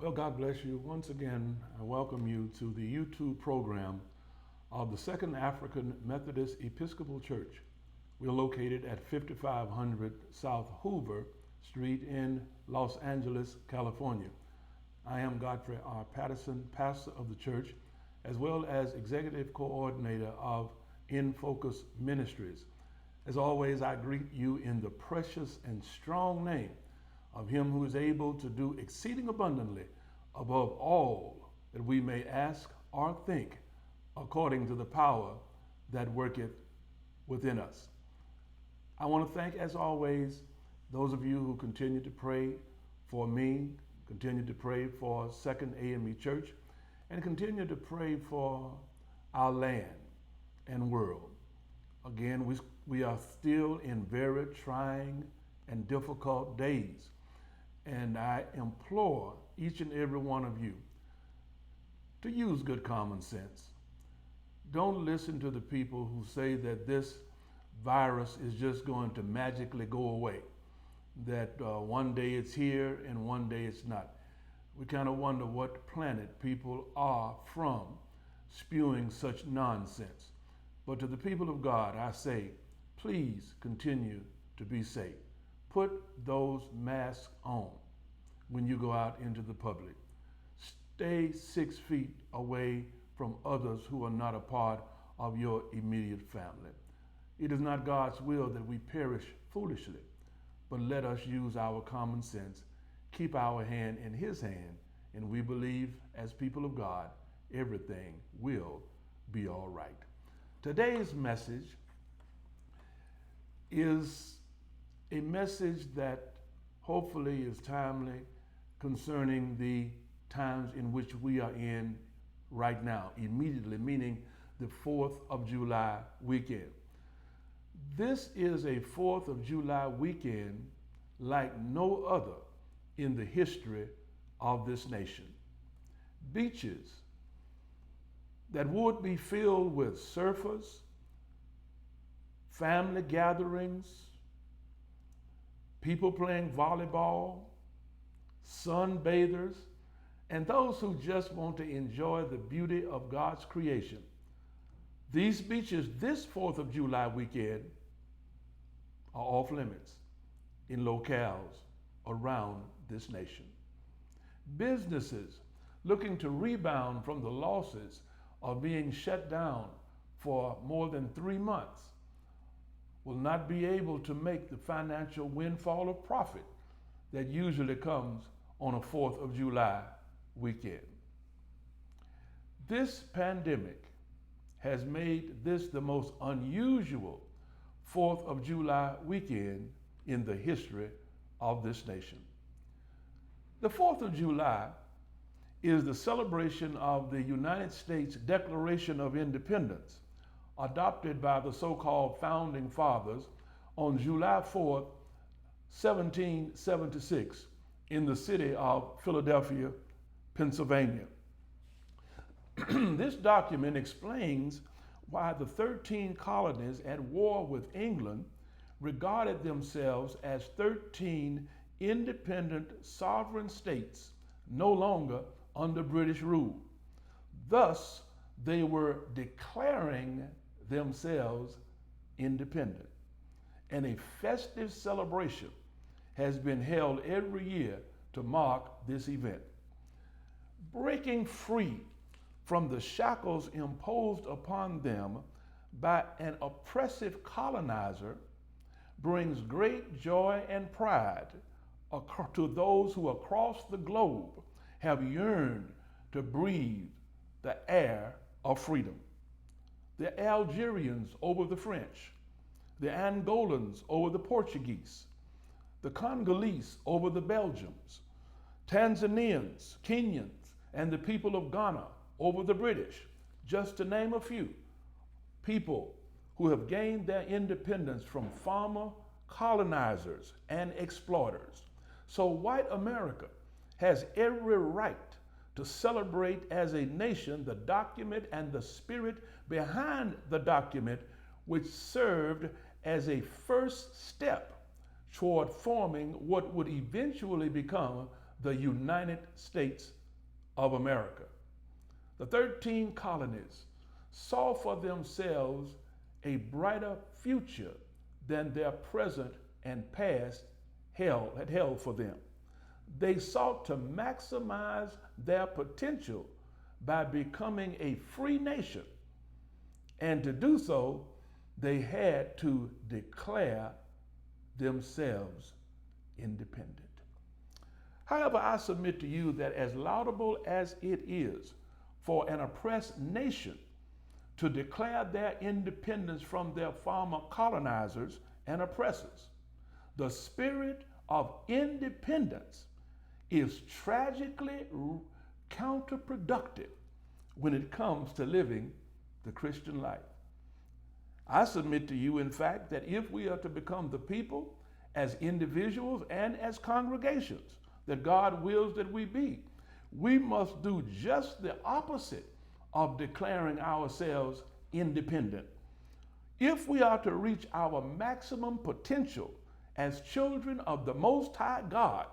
Well, God bless you. Once again, I welcome you to the YouTube program of the Second African Methodist Episcopal Church. We're located at 5500 South Hoover Street in Los Angeles, California. I am Godfrey R. Patterson, pastor of the church, as well as executive coordinator of In Focus Ministries. As always, I greet you in the precious and strong name of him who is able to do exceeding abundantly above all that we may ask or think, according to the power that worketh within us. I want to thank, as always, those of you who continue to pray for me, continue to pray for Second AME Church, and continue to pray for our land and world. Again, we are still in very trying and difficult days. And I implore each and every one of you to use good common sense. Don't listen to the people who say that this virus is just going to magically go away, that one day it's here and one day it's not. We kind of wonder what planet people are from spewing such nonsense. But to the people of God, I say, please continue to be safe. Put those masks on when you go out into the public. Stay 6 feet away from others who are not a part of your immediate family. It is not God's will that we perish foolishly, but let us use our common sense, keep our hand in His hand, and we believe, as people of God, everything will be all right. Today's message is a message that hopefully is timely concerning the times in which we are in right now, immediately, meaning the 4th of July weekend. This is a 4th of July weekend like no other in the history of this nation. Beaches that would be filled with surfers, family gatherings, people playing volleyball, sunbathers, and those who just want to enjoy the beauty of God's creation. These beaches this 4th of July weekend are off limits in locales around this nation. Businesses looking to rebound from the losses of being shut down for more than 3 months will not be able to make the financial windfall of profit that usually comes on a 4th of July weekend. This pandemic has made this the most unusual 4th of July weekend in the history of this nation. The 4th of July is the celebration of the United States Declaration of Independence, adopted by the so-called Founding Fathers on July 4th, 1776, in the city of Philadelphia, Pennsylvania. This document explains why the 13 colonies at war with England regarded themselves as 13 independent sovereign states no longer under British rule. Thus, they were declaring themselves independent. And a festive celebration has been held every year to mark this event. Breaking free from the shackles imposed upon them by an oppressive colonizer brings great joy and pride to those who across the globe have yearned to breathe the air of freedom. The Algerians over the French, the Angolans over the Portuguese, the Congolese over the Belgians, Tanzanians, Kenyans, and the people of Ghana over the British, just to name a few. People who have gained their independence from former colonizers and exploiters. So white America has every right to celebrate as a nation the document and the spirit behind the document, which served as a first step toward forming what would eventually become the United States of America. The 13 colonies saw for themselves a brighter future than their present and past had held for them. They sought to maximize their potential by becoming a free nation, and to do so, they had to declare themselves independent. However, I submit to you that as laudable as it is for an oppressed nation to declare their independence from their former colonizers and oppressors, the spirit of independence is tragically counterproductive when it comes to living the Christian life. I submit to you, in fact, that if we are to become the people as individuals and as congregations that God wills that we be, we must do just the opposite of declaring ourselves independent. If we are to reach our maximum potential as children of the Most High God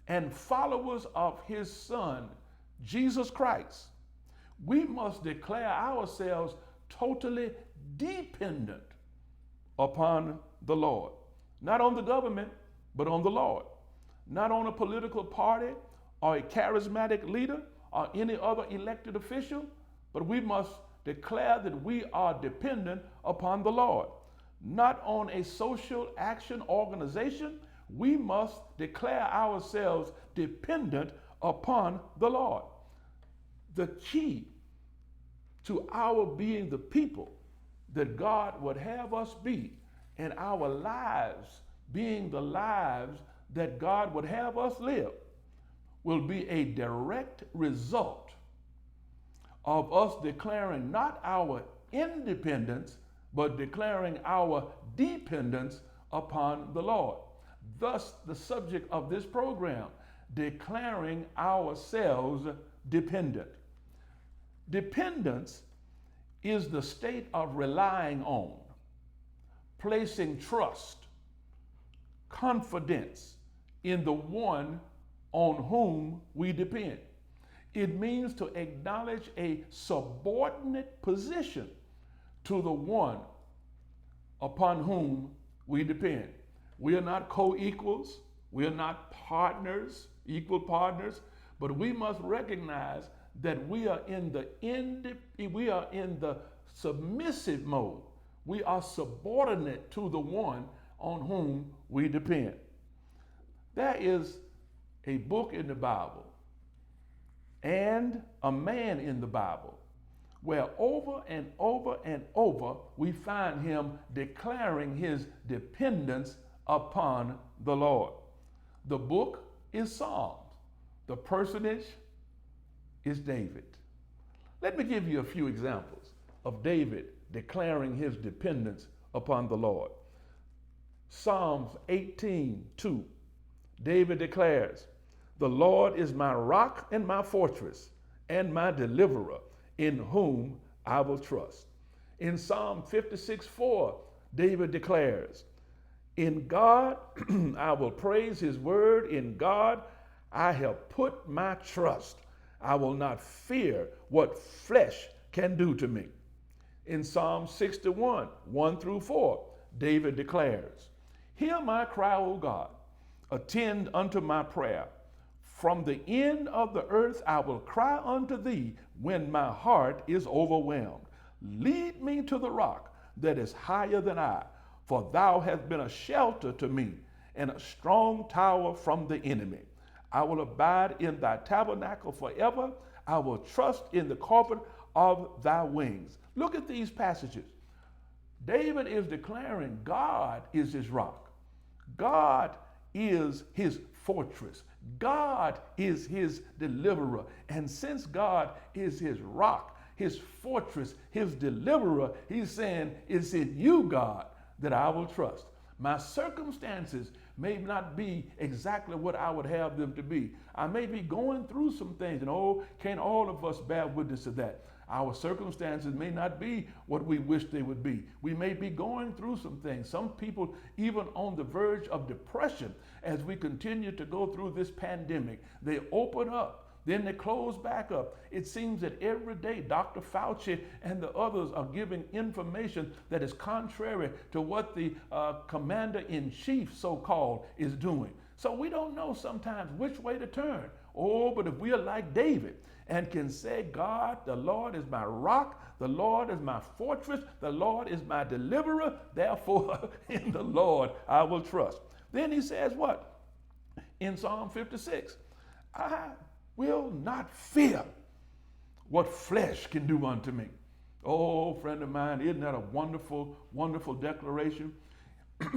and followers of His Son, Jesus Christ, we must declare ourselves totally dependent upon the Lord. Not on the government, but on the Lord. Not on a political party or a charismatic leader or any other elected official, but we must declare that we are dependent upon the Lord. Not on a social action organization, we must declare ourselves dependent upon the Lord. The key to our being the people that God would have us be, and our lives being the lives that God would have us live, will be a direct result of us declaring not our independence, but declaring our dependence upon the Lord. Thus, the subject of this program, declaring ourselves dependent. Dependence is the state of relying on, placing trust, confidence in the one on whom we depend. It means to acknowledge a subordinate position to the one upon whom we depend. We are not co-equals, we are not partners, equal partners, but we must recognize that we are in the submissive mode. We are subordinate to the one on whom we depend. There is a book in the Bible and a man in the Bible where over and over and over we find him declaring his dependence upon the Lord. The book is Psalms. The personage is David. Let me give you a few examples of David declaring his dependence upon the Lord. Psalms 18:2. David declares, "The Lord is my rock and my fortress and my deliverer, in whom I will trust." In Psalm 56:4, David declares, "In God I will praise his word. In God I have put my trust. I will not fear what flesh can do to me." In Psalm 61, 1-4, David declares, "Hear my cry, O God. Attend unto my prayer. From the end of the earth I will cry unto thee when my heart is overwhelmed. Lead me to the rock that is higher than I, for thou hast been a shelter to me and a strong tower from the enemy. I will abide in thy tabernacle forever. I will trust in the carpet of thy wings." Look at these passages. David is declaring God is his rock. God is his fortress. God is his deliverer. And since God is his rock, his fortress, his deliverer, he's saying, it's in you, God, that I will trust. My circumstances may not be exactly what I would have them to be. I may be going through some things, and can't all of us bear witness to that? Our circumstances may not be what we wish they would be. We may be going through some things. Some people even on the verge of depression as we continue to go through this pandemic. They open up, then they close back up. It seems that every day Dr. Fauci and the others are giving information that is contrary to what the commander-in-chief, so-called, is doing. So we don't know sometimes which way to turn. Oh, but if we are like David and can say, God, the Lord is my rock, the Lord is my fortress, the Lord is my deliverer, therefore in the Lord I will trust. Then he says what? In Psalm 56, I will not fear what flesh can do unto me. Oh, friend of mine, isn't that a wonderful, wonderful declaration?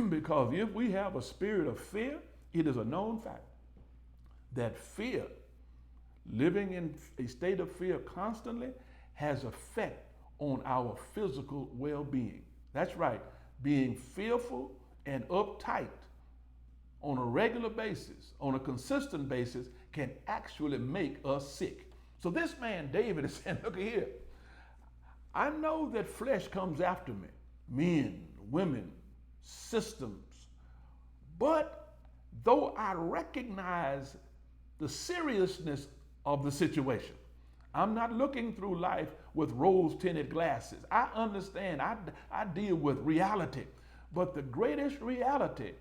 Because if we have a spirit of fear, it is a known fact that fear, living in a state of fear constantly, has effect on our physical well-being. That's right. Being fearful and uptight on a regular basis, on a consistent basis, can actually make us sick. So this man, David, is saying, look here, I know that flesh comes after me, men, women, systems, but though I recognize the seriousness of the situation, I'm not looking through life with rose-tinted glasses. I understand, I deal with reality, but the greatest reality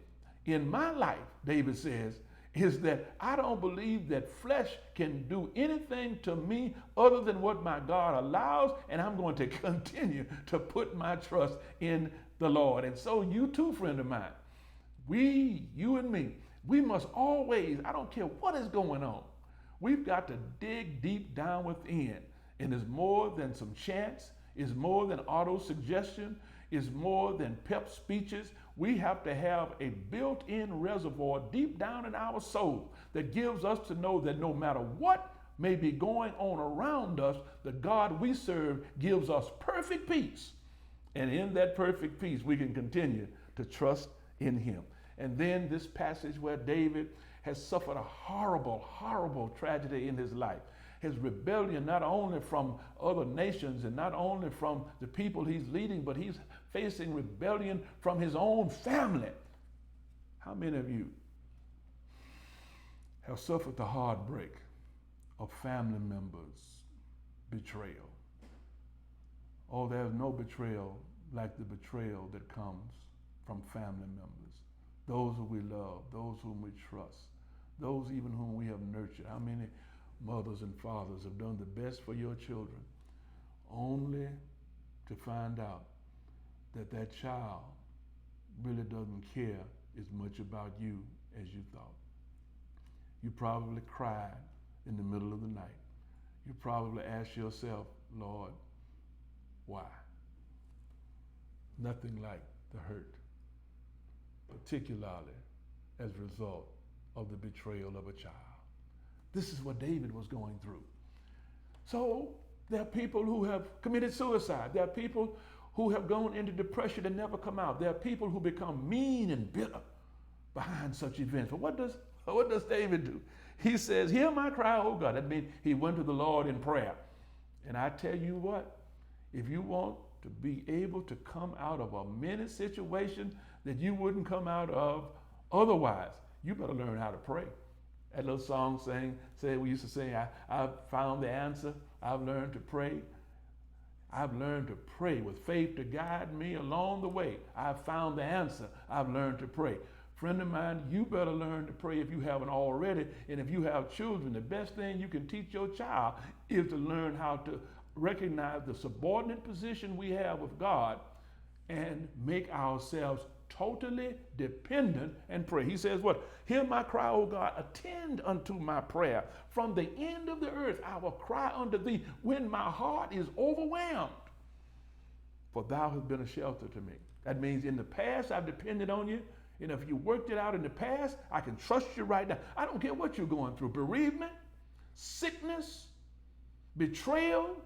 in my life, David says, is that I don't believe that flesh can do anything to me other than what my God allows, and I'm going to continue to put my trust in the Lord. And so you too, friend of mine, you and me, we must always, I don't care what is going on, we've got to dig deep down within. And it's more than some chants, it's more than auto-suggestion, it's more than pep speeches. We have to have a built-in reservoir deep down in our soul that gives us to know that no matter what may be going on around us, the God we serve gives us perfect peace. And in that perfect peace, we can continue to trust in him. And then this passage where David has suffered a horrible, horrible tragedy in his life. His rebellion, not only from other nations and not only from the people he's leading, but he's facing rebellion from his own family. How many of you have suffered the heartbreak of family members' betrayal? Oh, there's no betrayal like the betrayal that comes from family members. Those who we love, those whom we trust, those even whom we have nurtured. How many mothers and fathers have done the best for your children only to find out that that child really doesn't care as much about you as you thought? You probably cried in the middle of the night. You probably asked yourself, Lord, why? Nothing like the hurt, particularly as a result of the betrayal of a child. This is what David was going through. So there are people who have committed suicide. There are people who have gone into depression and never come out. There are people who become mean and bitter behind such events. But what does David do? He says, hear my cry, oh God. That means he went to the Lord in prayer. And I tell you what, if you want to be able to come out of a many situation that you wouldn't come out of otherwise, you better learn how to pray. That little song we used to sing, I've found the answer. I've learned to pray. I've learned to pray with faith to guide me along the way. I've found the answer. I've learned to pray. Friend of mine, you better learn to pray if you haven't already. And if you have children, the best thing you can teach your child is to learn how to recognize the subordinate position we have with God and make ourselves totally dependent and pray. He says what? Hear my cry, O God, attend unto my prayer. From the end of the earth I will cry unto thee when my heart is overwhelmed. For thou hast been a shelter to me. That means in the past I've depended on you. And if you worked it out in the past, I can trust you right now. I don't care what you're going through. Bereavement, sickness, betrayal,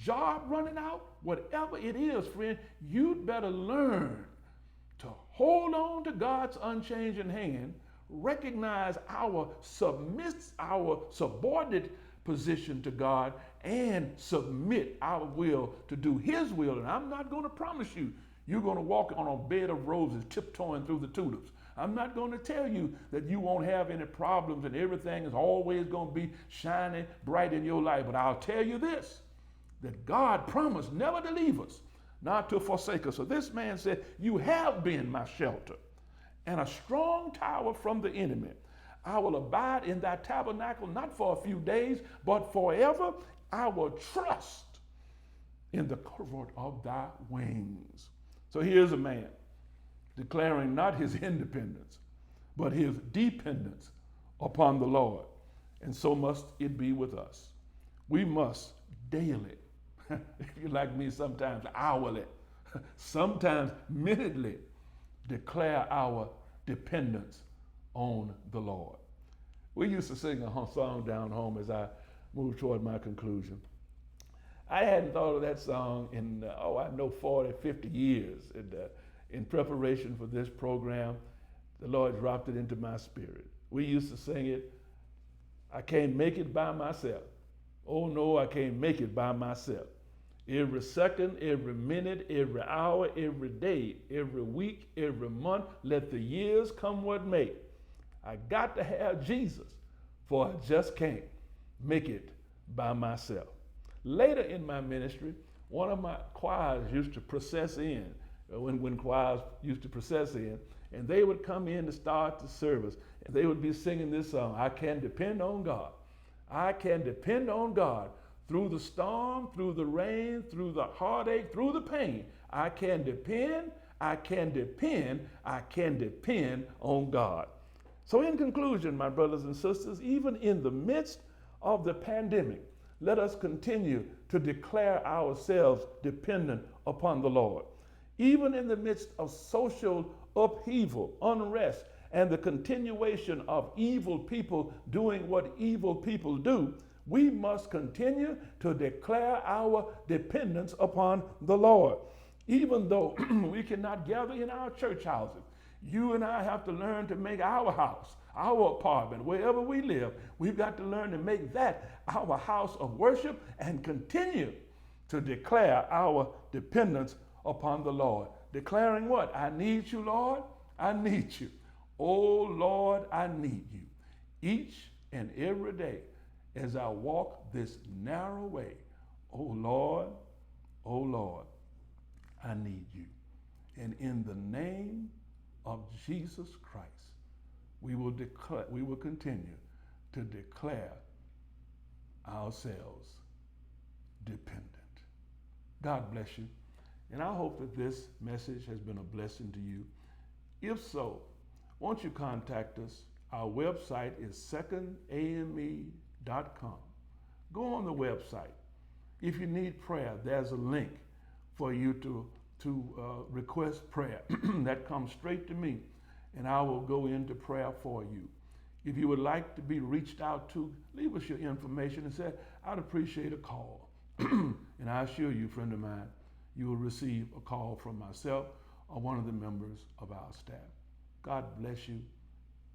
job running out, whatever it is, friend, you'd better learn to hold on to God's unchanging hand, recognize our subordinate position to God and submit our will to do His will. And I'm not going to promise you you're going to walk on a bed of roses tiptoeing through the tulips. I'm not going to tell you that you won't have any problems and everything is always going to be shining bright in your life. But I'll tell you this, that God promised never to leave us, not to forsake us. So this man said, you have been my shelter and a strong tower from the enemy. I will abide in thy tabernacle, not for a few days, but forever. I will trust in the covert of thy wings. So here's a man declaring not his independence, but his dependence upon the Lord. And so must it be with us. We must daily, if you like me, sometimes hourly, sometimes minutely, declare our dependence on the Lord. We used to sing a song down home as I moved toward my conclusion. I hadn't thought of that song in, 40, 50 years. In preparation for this program, the Lord dropped it into my spirit. We used to sing it, I can't make it by myself. Oh no, I can't make it by myself. Every second, every minute, every hour, every day, every week, every month, let the years come what may. I got to have Jesus, for I just can't make it by myself. Later in my ministry, one of my choirs used to process in, when choirs used to process in, and they would come in to start the service, and they would be singing this song, I can depend on God. I can depend on God through the storm, through the rain, through the heartache, through the pain. I can depend, I can depend, I can depend on God. So in conclusion, my brothers and sisters, even in the midst of the pandemic, let us continue to declare ourselves dependent upon the Lord. Even in the midst of social upheaval, unrest, and the continuation of evil people doing what evil people do, we must continue to declare our dependence upon the Lord. Even though we cannot gather in our church houses, you and I have to learn to make our house, our apartment, wherever we live, we've got to learn to make that our house of worship and continue to declare our dependence upon the Lord. Declaring what? I need you, Lord. I need you. Oh, Lord, I need you. Each and every day as I walk this narrow way, oh, Lord, I need you. And in the name of Jesus Christ, we will continue to declare ourselves dependent. God bless you. And I hope that this message has been a blessing to you. If so, won't you contact us? Our website is secondame.com. Go on the website. If you need prayer, there's a link for you to request prayer. That comes straight to me, and I will go into prayer for you. If you would like to be reached out to, leave us your information and say, I'd appreciate a call. And I assure you, friend of mine, you will receive a call from myself or one of the members of our staff. God bless you.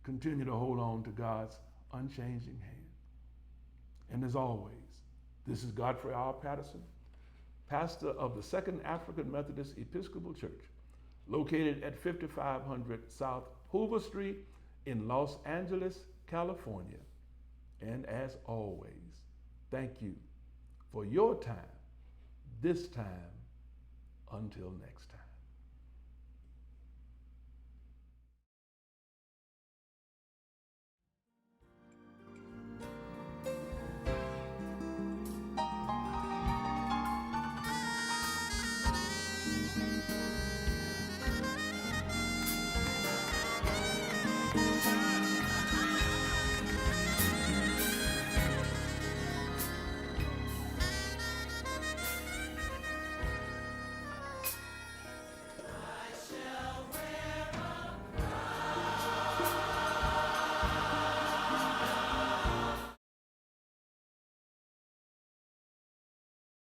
Continue to hold on to God's unchanging hand. And as always, this is Godfrey R. Patterson, pastor of the Second African Methodist Episcopal Church, located at 5500 South Hoover Street in Los Angeles, California. And as always, thank you for your time, this time, until next time.